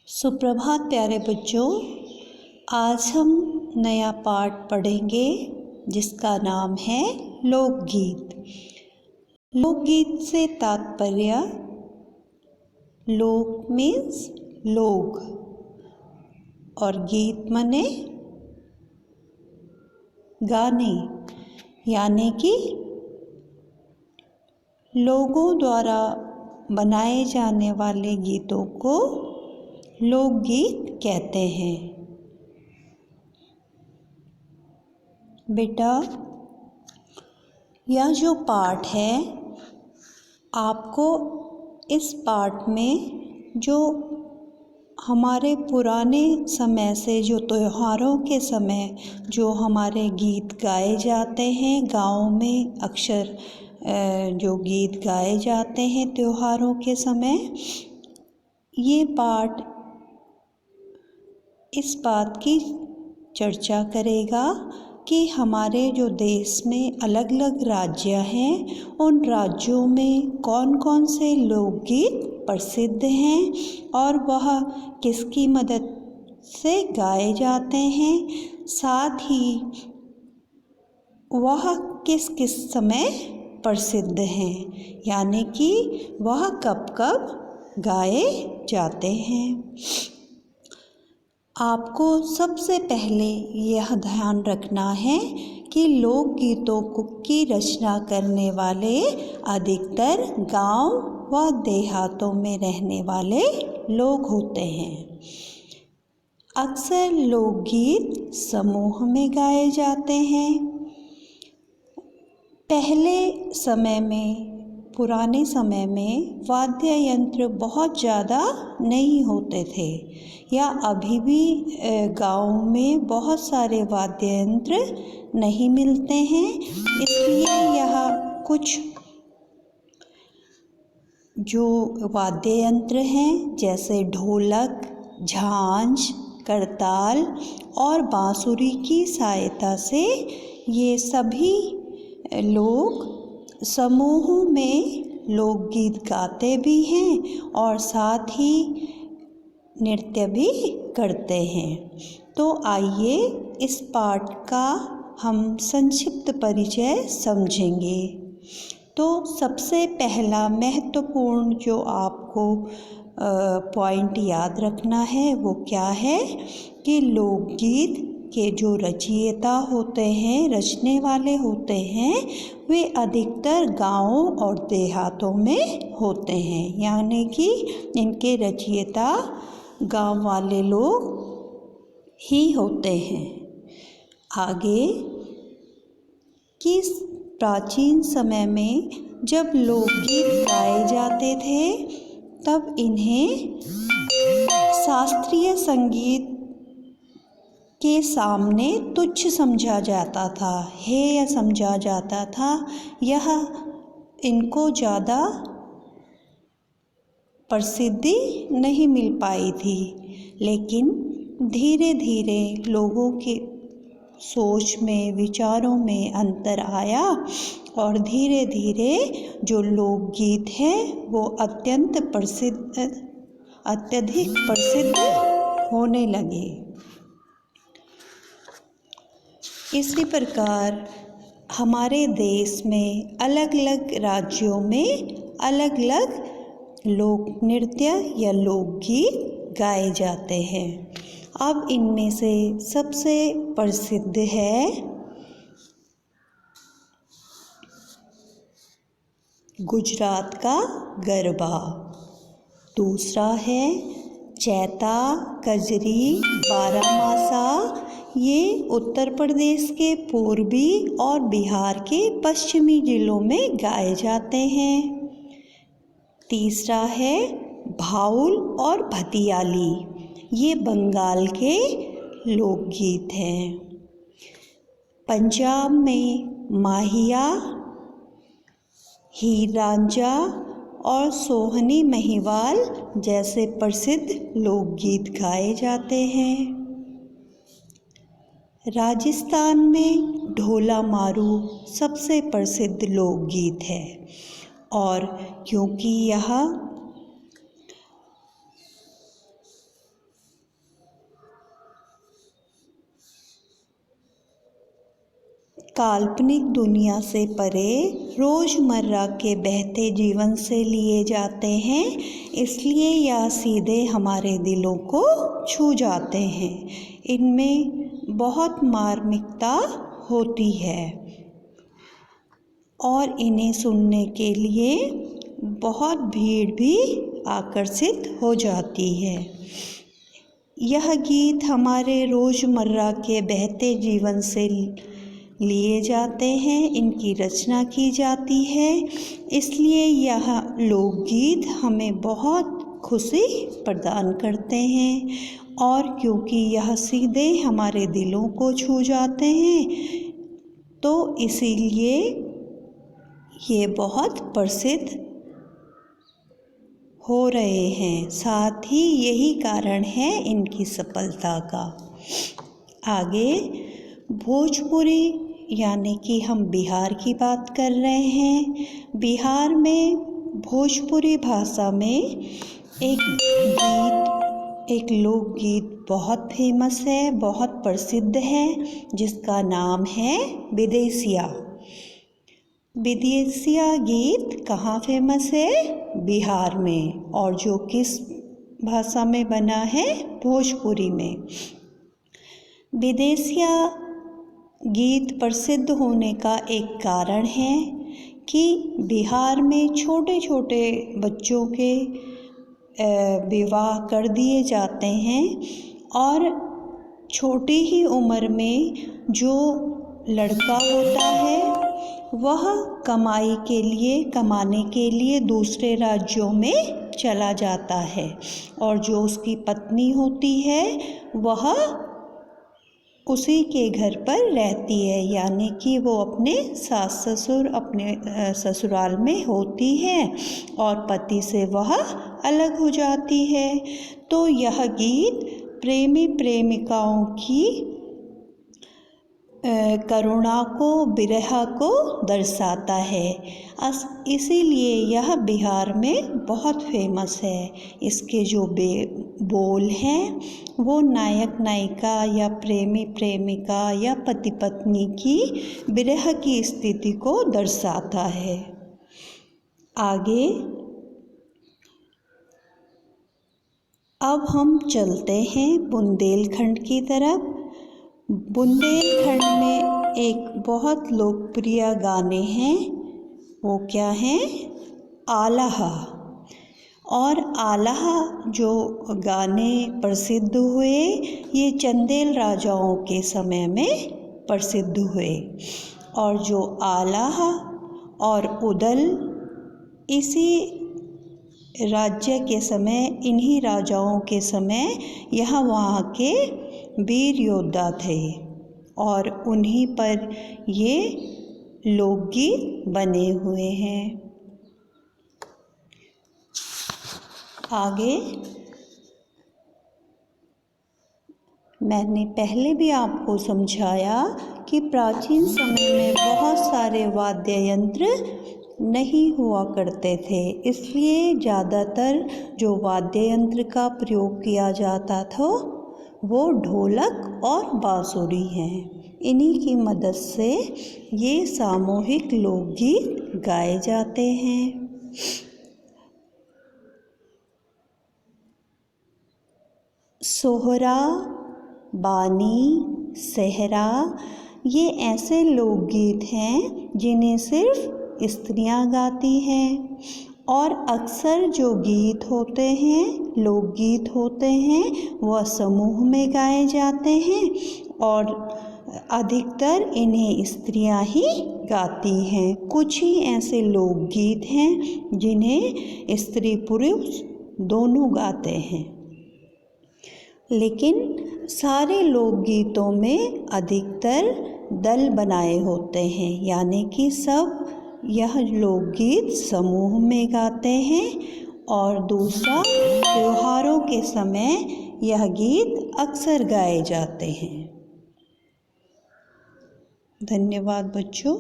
सुप्रभात प्यारे बच्चों। आज हम नया पाठ पढ़ेंगे जिसका नाम है लोकगीत। लोकगीत से तात्पर्य लोक मीन्स लोग और गीत माने गाने, यानी कि लोगों द्वारा बनाए जाने वाले गीतों को लोकगीत कहते हैं। बेटा, यह जो पाठ है, आपको इस पाठ में जो हमारे पुराने समय से जो त्योहारों के समय जो हमारे गीत गाए जाते हैं, गाँव में अक्सर जो गीत गाए जाते हैं त्योहारों के समय, ये पाठ इस बात की चर्चा करेगा कि हमारे जो देश में अलग अलग राज्य हैं, उन राज्यों में कौन कौन से लोकगीत प्रसिद्ध हैं और वह किसकी मदद से गाए जाते हैं, साथ ही वह किस किस समय प्रसिद्ध हैं, यानी कि वह कब कब गाए जाते हैं। आपको सबसे पहले यह ध्यान रखना है कि लोकगीतों की रचना करने वाले अधिकतर गांव व देहातों में रहने वाले लोग होते हैं। अक्सर लोकगीत समूह में गाए जाते हैं। पहले समय में, पुराने समय में वाद्य यंत्र बहुत ज़्यादा नहीं होते थे, या अभी भी गाँव में बहुत सारे वाद्य यंत्र नहीं मिलते हैं। इसलिए यह कुछ जो वाद्य यंत्र हैं जैसे ढोलक, झांझ, करताल और बांसुरी की सहायता से ये सभी लोग समूह में लोकगीत गाते भी हैं और साथ ही नृत्य भी करते हैं। तो आइए इस पाठ का हम संक्षिप्त परिचय समझेंगे। तो सबसे पहला महत्वपूर्ण जो आपको पॉइंट याद रखना है वो क्या है कि लोकगीत के जो रचयिता होते हैं, रचने वाले होते हैं, वे अधिकतर गाँवों और देहातों में होते हैं, यानी कि इनके रचयिता गाँव वाले लोग ही होते हैं। आगे कि प्राचीन समय में जब लोकगीत गाए जाते थे तब इन्हें शास्त्रीय संगीत के सामने तुच्छ समझा जाता था, हेय समझा जाता था। यह इनको ज़्यादा प्रसिद्धि नहीं मिल पाई थी, लेकिन धीरे धीरे लोगों के सोच में, विचारों में अंतर आया और धीरे धीरे जो लोकगीत हैं वो अत्यधिक प्रसिद्ध होने लगे। इसी प्रकार हमारे देश में अलग अलग राज्यों में अलग अलग लोक नृत्य या लोकगीत गाए जाते हैं। अब इनमें से सबसे प्रसिद्ध है गुजरात का गरबा, दूसरा है चैता, कजरी, बारामासा। ये उत्तर प्रदेश के पूर्वी और बिहार के पश्चिमी जिलों में गाए जाते हैं। तीसरा है भाउल और भतियाली, ये बंगाल के लोकगीत हैं। पंजाब में माहिया, हीर रांझा और सोहनी महिवाल जैसे प्रसिद्ध लोकगीत गाए जाते हैं। राजस्थान में ढोला मारू सबसे प्रसिद्ध लोकगीत है, और क्योंकि यह काल्पनिक दुनिया से परे रोज़मर्रा के बहते जीवन से लिए जाते हैं, इसलिए यह सीधे हमारे दिलों को छू जाते हैं। इनमें बहुत मार्मिकता होती है और इन्हें सुनने के लिए बहुत भीड़ भी आकर्षित हो जाती है। यह गीत हमारे रोज़मर्रा के बहते जीवन से लिए जाते हैं, इनकी रचना की जाती है, इसलिए यह लोकगीत हमें बहुत खुशी प्रदान करते हैं। और क्योंकि यह सीधे हमारे दिलों को छू जाते हैं तो इसीलिए ये बहुत प्रसिद्ध हो रहे हैं। साथ ही यही कारण है इनकी सफलता का। आगे भोजपुरी यानी कि हम बिहार की बात कर रहे हैं। बिहार में भोजपुरी भाषा में एक लोकगीत बहुत फेमस है, बहुत प्रसिद्ध है, जिसका नाम है विदेसिया। विदेसिया गीत कहाँ फेमस है? बिहार में। और जो किस भाषा में बना है? भोजपुरी में। विदेसिया गीत प्रसिद्ध होने का एक कारण है कि बिहार में छोटे छोटे बच्चों के विवाह कर दिए जाते हैं और छोटी ही उम्र में जो लड़का होता है वह कमाने के लिए दूसरे राज्यों में चला जाता है और जो उसकी पत्नी होती है वह उसी के घर पर रहती है, यानी कि वो अपने सास ससुर अपने ससुराल में होती है और पति से वह अलग हो जाती है। तो यह गीत प्रेमी प्रेमिकाओं की करुणा को, विरह को दर्शाता है। इसीलिए यह बिहार में बहुत फेमस है। इसके जो बोल हैं वो नायक नायिका या प्रेमी प्रेमिका या पति पत्नी की विरह की स्थिति को दर्शाता है। आगे अब हम चलते हैं बुंदेलखंड की तरफ। बुंदेलखंड में एक बहुत लोकप्रिय गाने हैं, वो क्या हैं? आल्हा। और आल्हा जो गाने प्रसिद्ध हुए ये चंदेल राजाओं के समय में प्रसिद्ध हुए। और जो आल्हा और उदल इसी राज्य के समय, इन्हीं राजाओं के समय यह वहाँ के वीर योद्धा थे और उन्हीं पर ये लोकगीत बने हुए हैं। आगे मैंने पहले भी आपको समझाया कि प्राचीन समय में बहुत सारे वाद्य यंत्र नहीं हुआ करते थे, इसलिए ज़्यादातर जो वाद्य यंत्र का प्रयोग किया जाता था वो ढोलक और बांसुरी हैं। इन्हीं की मदद से ये सामूहिक लोकगीत गाए जाते हैं। सोहरा, बानी, सेहरा ये ऐसे लोकगीत हैं जिन्हें सिर्फ स्त्रियां गाती हैं और अक्सर जो गीत होते हैं, लोकगीत होते हैं, वह समूह में गाए जाते हैं और अधिकतर इन्हें स्त्रियां ही गाती हैं। कुछ ही ऐसे लोकगीत हैं जिन्हें स्त्री पुरुष दोनों गाते हैं, लेकिन सारे लोकगीतों में अधिकतर दल बनाए होते हैं, यानी कि सब यह लोकगीत समूह में गाते हैं। और दूसरा, त्योहारों के समय यह गीत अक्सर गाए जाते हैं। धन्यवाद बच्चों।